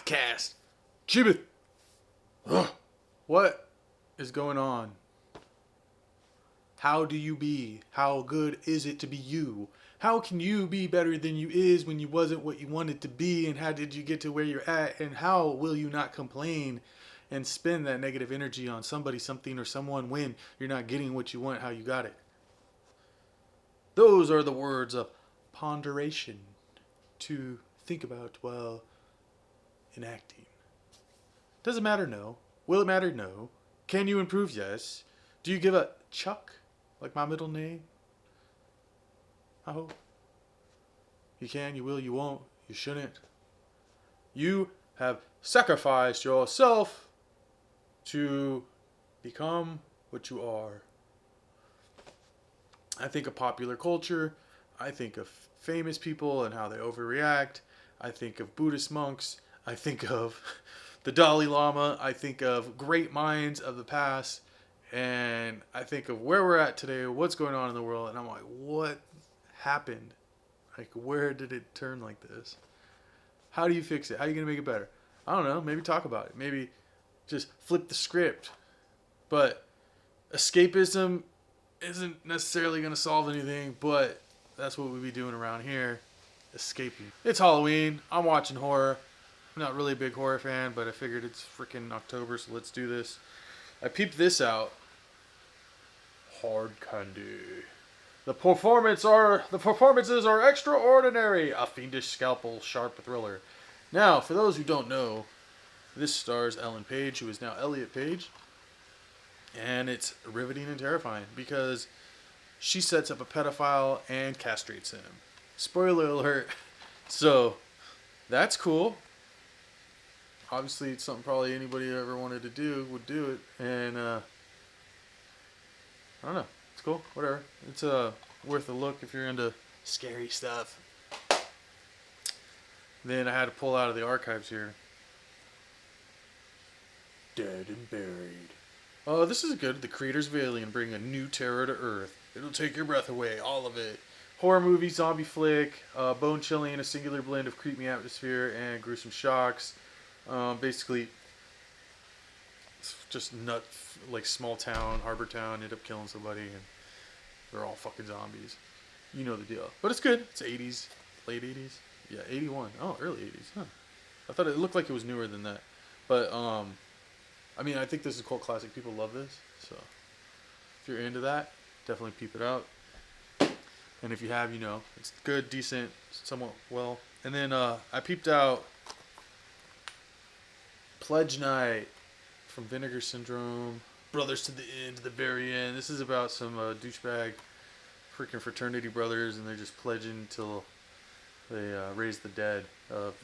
podcast. Jebuth. Ugh. What is going on? How do you be? How good is it to be you? How can you be better than you is when you wasn't what you wanted to be? And how did you get to where you're at? And how will you not complain and spend that negative energy on somebody, something, or someone when you're not getting what you want, how you got it? Those are the words of ponderation to think about while enacting. Does it matter? No. Will it matter? No. Can you improve? Yes. Do you give a Chuck, like my middle name? I hope. You can, you will, you won't, you shouldn't. You have sacrificed yourself to become what you are. I think of popular culture. I think of famous people and how they overreact. I think of Buddhist monks. I think of the Dalai Lama. I think of great minds of the past. And I think of where we're at today, what's going on in the world. And I'm like, what happened? Like, where did it turn like this? How do you fix it? How are you going to make it better? I don't know. Maybe talk about it. Maybe just flip the script. But escapism isn't necessarily going to solve anything, but that's what we be doing around here, escaping. It's Halloween. I'm watching horror. I'm not really a big horror fan, but I figured it's freaking October, so let's do this. I peeped this out. Hard candy. The performances are extraordinary. A fiendish scalpel, sharp thriller. Now, for those who don't know, this stars Ellen Page, who is now Elliot Page. And it's riveting and terrifying because she sets up a pedophile and castrates him. Spoiler alert. So, that's cool. Obviously, it's something probably anybody who ever wanted to do would do it. And, I don't know. It's cool. Whatever. It's worth a look if you're into scary stuff. Then I had to pull out of the archives here. Dead and Buried. Oh, this is good. The creators of Alien bring a new terror to Earth. It'll take your breath away, all of it. Horror movie, zombie flick, bone-chilling, a singular blend of creepy atmosphere and gruesome shocks. Basically, it's just like small town, harbor town, end up killing somebody, and they're all fucking zombies. You know the deal. But it's good. It's 80s, late 80s. Yeah, 81. Oh, early 80s. Huh. I thought it looked like it was newer than that. But, I mean, I think this is a cult classic. People love this. So, if you're into that, definitely peep it out. And if you have, you know, it's good, decent, somewhat well. And then I peeped out Pledge Night from Vinegar Syndrome. Brothers to the End, to the very end. This is about some douchebag freaking fraternity brothers, and they're just pledging till they raise the dead of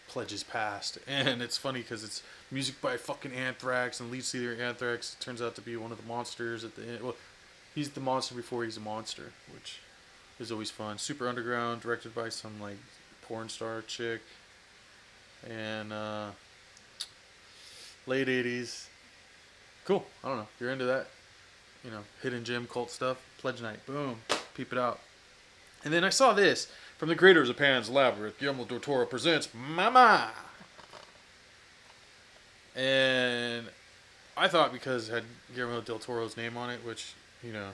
pledges past. And it's funny because it's music by fucking Anthrax, and lead singer Anthrax turns out to be one of the monsters at the end. Well, he's the monster before he's a monster, which is always fun. Super underground, directed by some like porn star chick, and late 80s. Cool. I don't know if you're into that, you know, hidden gem cult stuff. Pledge Night, boom, peep it out. And then I saw this from the creators of Pan's Labyrinth. Guillermo del Toro presents Mama. And I thought because it had Guillermo del Toro's name on it, which, you know,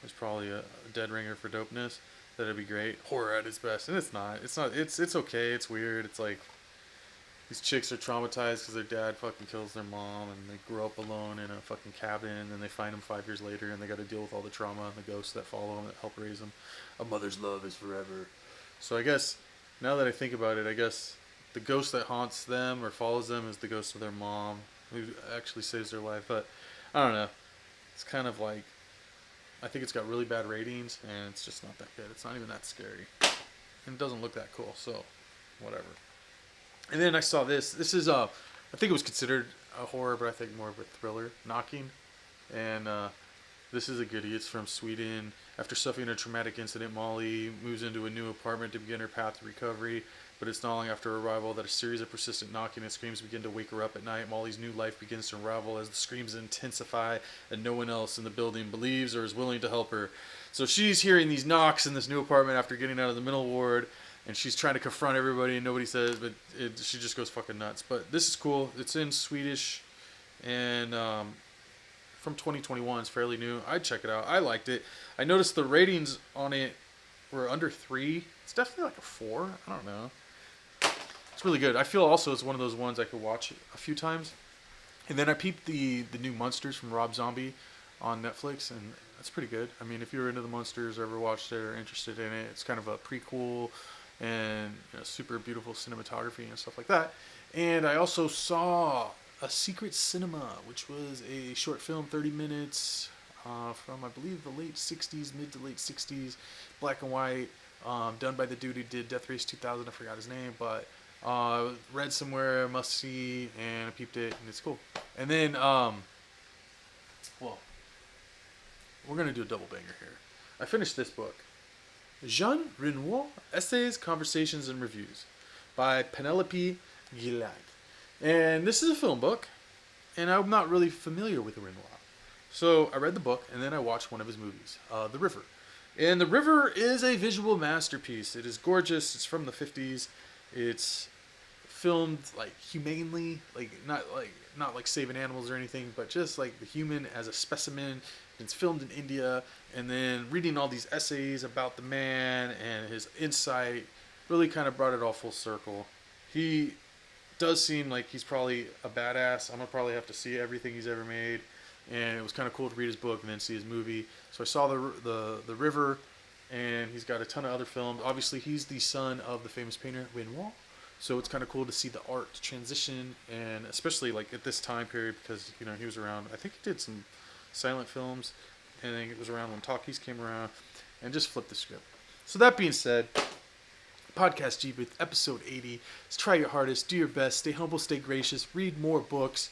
is probably a dead ringer for dopeness, that it'd be great. Horror at its best. And it's not. It's okay. It's weird. It's like these chicks are traumatized because their dad fucking kills their mom, and they grow up alone in a fucking cabin, and then they find him 5 years later, and they got to deal with all the trauma and the ghosts that follow them that help raise them. A mother's love is forever. So I guess, now that I think about it, I guess the ghost that haunts them or follows them is the ghost of their mom, who actually saves their life. But I don't know. It's kind of like, I think it's got really bad ratings, and it's just not that good. It's not even that scary. And it doesn't look that cool, so whatever. And then I saw this. This is, I think it was considered a horror, but I think more of a thriller, Knocking. And this is a goodie. It's from Sweden. After suffering a traumatic incident, Molly moves into a new apartment to begin her path to recovery. But it's not long after arrival that a series of persistent knocking and screams begin to wake her up at night. Molly's new life begins to unravel as the screams intensify, and no one else in the building believes or is willing to help her. So she's hearing these knocks in this new apartment after getting out of the mental ward, and she's trying to confront everybody, and nobody says, but she just goes fucking nuts. But this is cool. It's in Swedish, and from 2021. It's fairly new. I'd check it out. I liked it. I noticed the ratings on it were under 3. It's definitely like a 4. I don't know. It's really good. I feel also it's one of those ones I could watch a few times. And then I peeped the new Munsters from Rob Zombie on Netflix, and that's pretty good. I mean, if you're into the Munsters or ever watched it or interested in it, it's kind of a prequel and super beautiful cinematography and stuff like that. And I also saw A Secret Cinema, which was a short film, 30 minutes, from, I believe, the late 60s, mid to late 60s, black and white, done by the dude who did Death Race 2000. I forgot his name, but read somewhere, must see, and I peeped it, and it's cool. And then, well, we're going to do a double banger here. I finished this book, Renoir, Essays, Conversations, and Reviews, by Penelope Gillliatt. And this is a film book, and I'm not really familiar with Renoir. So I read the book, and then I watched one of his movies, The River. And The River is a visual masterpiece. It is gorgeous. It's from the 50s. It's filmed like humanely, not like saving animals or anything, but just like the human as a specimen. It's filmed in India, and then reading all these essays about the man and his insight really kind of brought it all full circle. He does seem like he's probably a badass. I'm gonna probably have to see everything he's ever made, and it was kind of cool to read his book and then see his movie. So I saw the River, and he's got a ton of other films. Obviously, he's the son of the famous painter Renoir, so it's kind of cool to see the art transition, and especially like at this time period, because he was around. I think he did some silent films, and then it was around when talkies came around, and just flipped the script. So that being said, podcast Jebuth, episode 80. Let's try your hardest, do your best, stay humble, stay gracious, read more books.